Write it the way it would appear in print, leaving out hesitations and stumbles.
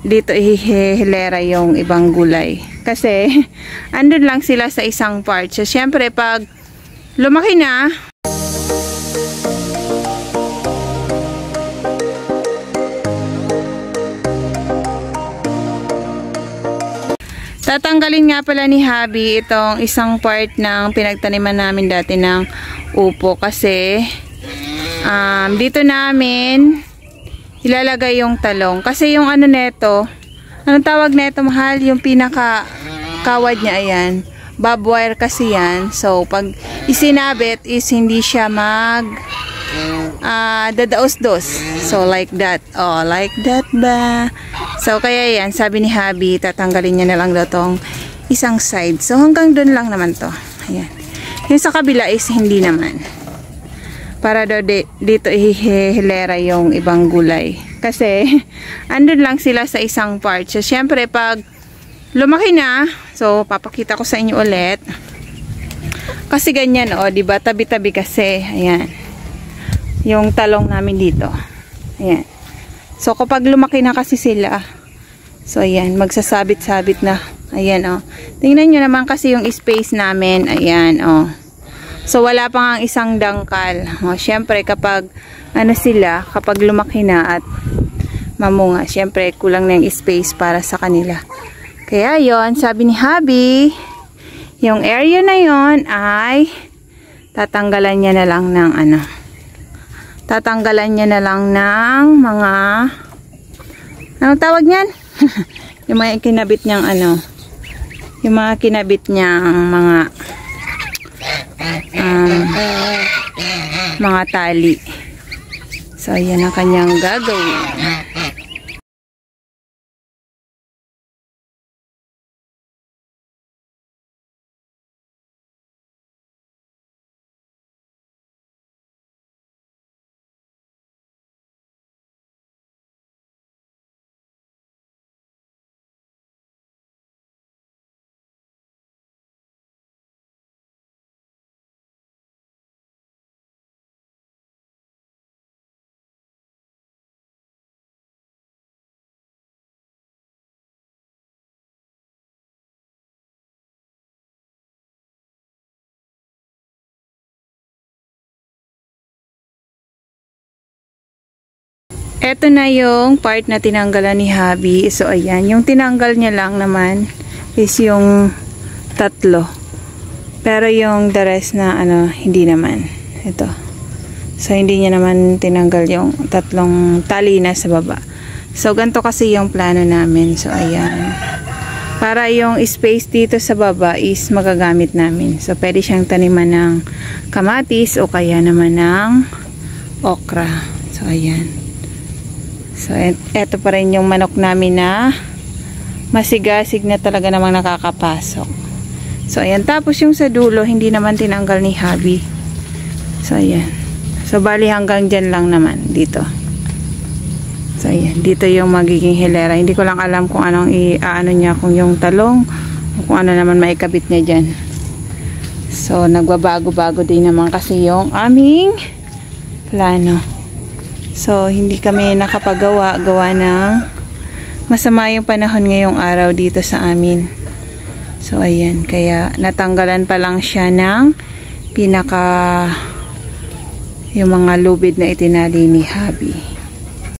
dito ihihilera yung ibang gulay. Kasi, andun lang sila sa isang part. So, syempre, pag lumaki na, tatanggalin nga pala ni Habi itong isang part ng pinagtaniman namin dati ng upo. Kasi, dito namin ilalagay yung talong. Kasi yung ano neto, anong tawag neto, mahal? Yung pinaka kawad niya, ayan. Bob wire kasi yan. So, pag isinabit is hindi siya dadaos-dos. So, like that. Oh, like that ba? So, kaya yan, sabi ni Habi, tatanggalin niya na lang daw tong isang side. So, hanggang dun lang naman to. Ayan. Yung sa kabila is hindi naman. Para daw dito ihihilera yung ibang gulay. Kasi, andun lang sila sa isang part. So, syempre, pag lumaki na, so, papakita ko sa inyo ulit. Kasi ganyan, oh, diba? Tabi-tabi kasi. Ayan. Yung talong namin dito. Ayan. So, kapag lumaki na kasi sila, so, ayan, magsasabit-sabit na. Ayan, oh. Tingnan nyo naman kasi yung space namin. Ayan, oh. So, wala pa nga isang dangkal. Oh, syempre, kapag, kapag lumaki na at mamunga, syempre, kulang na yung space para sa kanila. Kaya, yon, sabi ni Habi, yung area na yon ay tatanggalan niya na lang ng tatanggalan niya na lang ng mga, anong tawag niyan? Yung mga kinabit niyang yung mga kinabit niyang mga tali. So, yan ang kanyang gagawin. Ito na yung part na tinanggalan ni Habi. So, ayan. Yung tinanggal niya lang naman is yung 3. Pero yung the rest na hindi naman. Ito. So, hindi niya naman tinanggal yung 3 tali na sa baba. So, ganito kasi yung plano namin. So, ayan. Para yung space dito sa baba is magagamit namin. So, pwede siyang taniman ng kamatis o kaya naman ng okra. So, ayan. So, eto pa rin yung manok namin na masigasig na talaga namang nakakapasok. So, ayan. Tapos yung sa dulo, hindi naman tinanggal ni Habi. So, ayan. So, bali hanggang dyan lang naman dito. So, ayan. Dito yung magiging hilera. Hindi ko lang alam kung anong niya, kung yung talong o kung ano naman maikabit niya dyan. So, nagbabago-bago din naman kasi yung aming plano. So, hindi kami gawa ng masama yung panahon ngayong araw dito sa amin. So, ayan. Kaya, natanggalan pa lang siya ng yung mga lubid na itinali ni Habi.